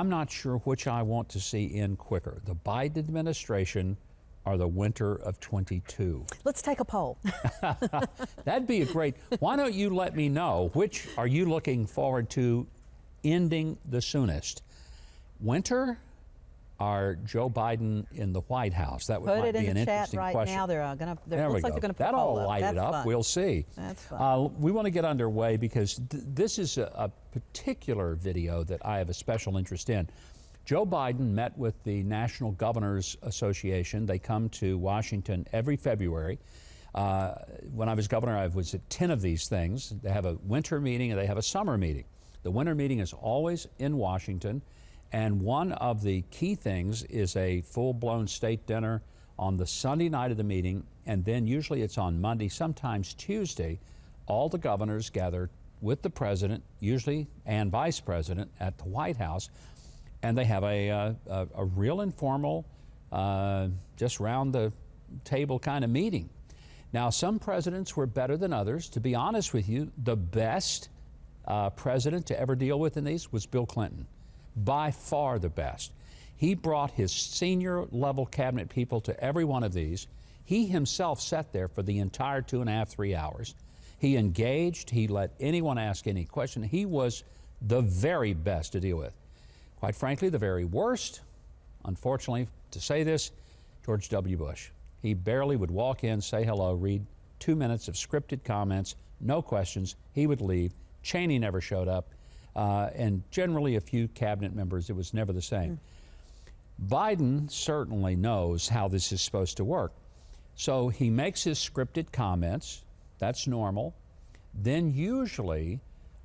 I'm not sure which I want to see end quicker, the Biden administration or the winter of 22. Let's take a poll. That'd be a great, why don't you let me know, which are you looking forward to ending the soonest? Winter or Joe Biden in the White House? That might be an interesting question. Put it in the chat right now. They're looks like they're going to put That'll a poll light it up. Fun. We'll see. That's fun. We want to get underway because this is a particular video that I have a special interest in. Joe Biden met with the National Governors Association. They come to Washington every February. When I was governor, I was at 10 of these things. They have a winter meeting and they have a summer meeting. The winter meeting is always in Washington, and one of the key things is a full-blown state dinner on the Sunday night of the meeting, and then usually it's on Monday, sometimes Tuesday. All the governors gather with the president, usually, and vice president at the White House, and they have a real informal, just round the table kind of meeting. Now, some presidents were better than others. To be honest with you, the best president to ever deal with in these was Bill Clinton. By far the best. He brought his senior level cabinet people to every one of these. He himself sat there for the entire 2.5, 3 hours. He engaged, he let anyone ask any question. He was the very best to deal with. Quite frankly, the very worst, unfortunately to say this, George W. Bush. He barely would walk in, say hello, read 2 minutes of scripted comments, no questions, he would leave. Cheney never showed up. And generally a few cabinet members, it was never the same. Biden certainly knows how this is supposed to work. So he makes his scripted comments, that's normal. Then usually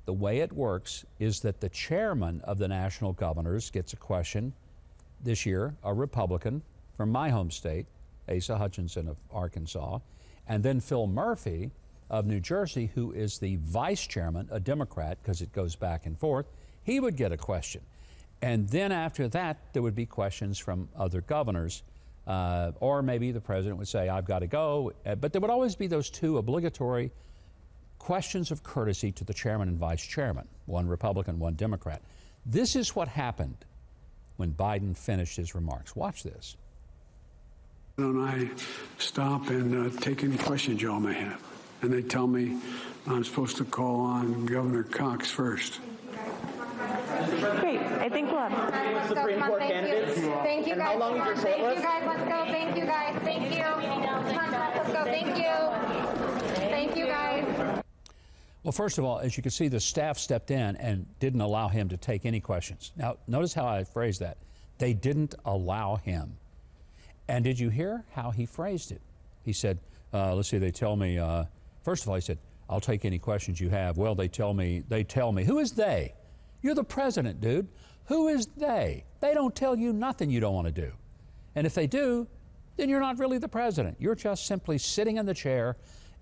the way it works is that the chairman of the National Governors gets a question. This year, a Republican from my home state, Asa Hutchinson of Arkansas, and then Phil Murphy of New Jersey, who is the vice chairman, a Democrat, because it goes back and forth, he would get a question. And then after that, there would be questions from other governors, or maybe the president would say, I've got to go. But there would always be those two obligatory questions of courtesy to the chairman and vice chairman, one Republican, one Democrat. This is what happened when Biden finished his remarks. Watch this. Don't I stop and take any questions y'all may have? And they tell me I'm supposed to call on Governor Cox first. Great. I think we'll have Supreme Court candidates. Thank you, guys. How long is your short list? Thank you, guys. Let's go. Thank you, guys. Thank you. Come on, let's go. Thank you. Thank you, guys. Well, first of all, as you can see, the staff stepped in and didn't allow him to take any questions. Now, notice how I phrased that. They didn't allow him. And did you hear how he phrased it? He said, let's see, they tell me, first of all, he said, I'll take any questions you have. Well, they tell me. Who is they? You're the president, dude. Who is they? They don't tell you nothing you don't want to do. And if they do, then you're not really the president. You're just simply sitting in the chair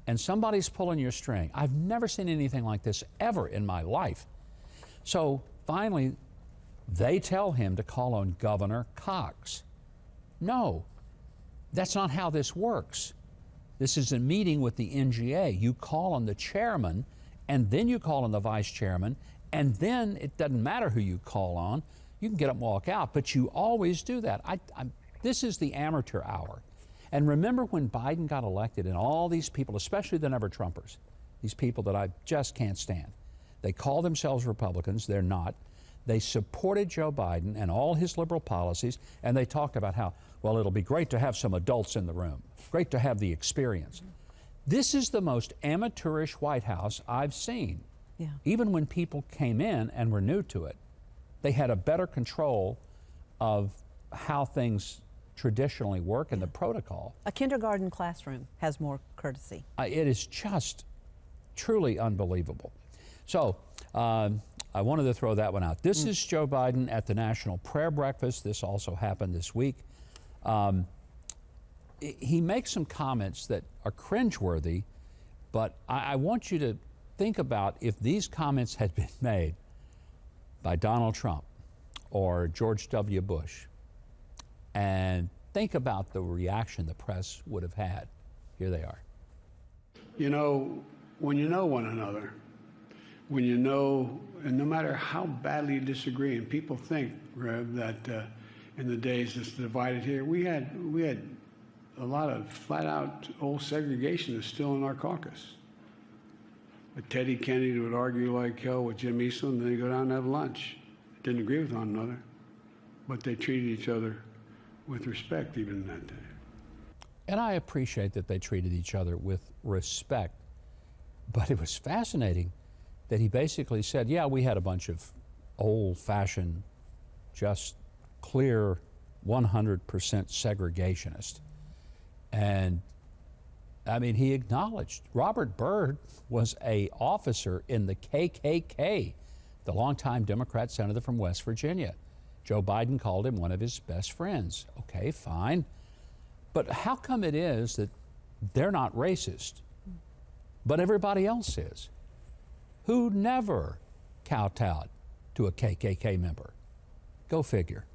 and somebody's pulling your string. I've never seen anything like this ever in my life. So finally, they tell him to call on Governor Cox. No, that's not how this works. This is a meeting with the NGA. You call on the chairman, and then you call on the vice chairman, and then it doesn't matter who you call on. You can get up and walk out, but you always do that. This is the amateur hour. And remember when Biden got elected and all these people, especially the never-Trumpers, these people that I just can't stand, they call themselves Republicans, they're not. They supported Joe Biden and all his liberal policies, and they talked about how, well, it'll be great to have some adults in the room, great to have the experience. This is the most amateurish White House I've seen. Yeah. Even when people came in and were new to it, they had a better control of how things traditionally work and the protocol. A kindergarten classroom has more courtesy. It is just truly unbelievable. So I wanted to throw that one out. This is Joe Biden at the National Prayer Breakfast. This also happened this week. He makes some comments that are cringeworthy, but I want you to think about if these comments had been made by Donald Trump or George W. Bush, and think about the reaction the press would have had. Here they are. You know, when you know one another, when you know, and no matter how badly you disagree, and people think, Rev, that in the days it's divided here, we had a lot of flat-out old segregationists still in our caucus. But Teddy Kennedy would argue like hell with Jim Eastland, and they'd go down and have lunch. Didn't agree with one another, but they treated each other with respect even in that day. And I appreciate that they treated each other with respect, but it was fascinating that he basically said, yeah, we had a bunch of old-fashioned, just clear 100% segregationists. And I mean, he acknowledged Robert Byrd was an officer in the KKK, the longtime Democrat senator from West Virginia. Joe Biden called him one of his best friends. Okay, fine. But how come it is that they're not racist, but everybody else is? Who never kowtowed to a KKK member? Go figure.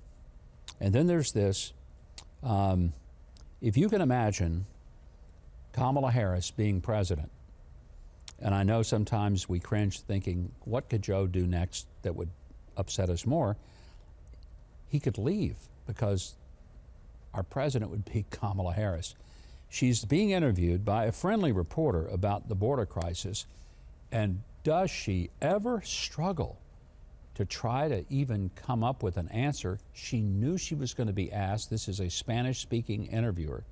And then there's this. If you can imagine Kamala Harris being president, and I know sometimes we cringe thinking, what could Joe do next that would upset us more? He could leave because our president would be Kamala Harris. She's being interviewed by a friendly reporter about the border crisis, and does she ever struggle to try to even come up with an answer? She knew she was going to be asked. This is a Spanish-speaking interviewer.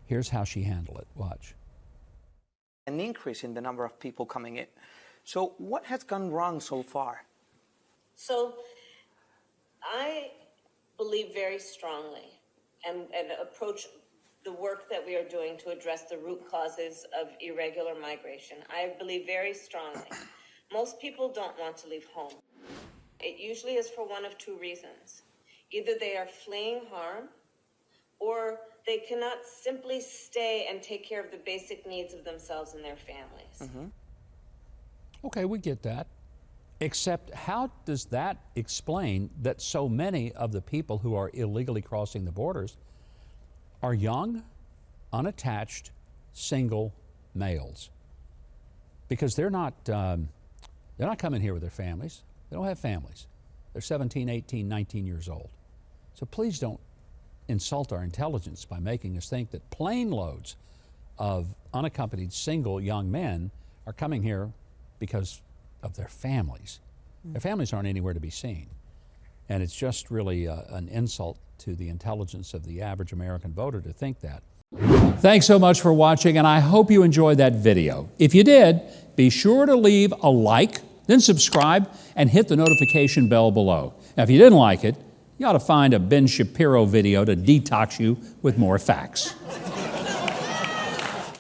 Here's how she handled it. Watch. An increase in the number of people coming in. So what has gone wrong so far? So I believe very strongly and approach the work that we are doing to address the root causes of irregular migration. I believe very strongly. Most people don't want to leave home. It usually is for one of two reasons. Either they are fleeing harm, or they cannot simply stay and take care of the basic needs of themselves and their families. Mm-hmm. Okay, we get that. Except how does that explain that so many of the people who are illegally crossing the borders are young, unattached, single males? Because they're not coming here with their families. They don't have families. They're 17, 18, 19 years old. So please don't insult our intelligence by making us think that plane loads of unaccompanied single young men are coming here because of their families. Their families aren't anywhere to be seen. And it's just really an insult to the intelligence of the average American voter to think that. Thanks so much for watching, and I hope you enjoyed that video. If you did, be sure to leave a like, then subscribe, and hit the notification bell below. Now, if you didn't like it, you ought to find a Ben Shapiro video to detox you with more facts.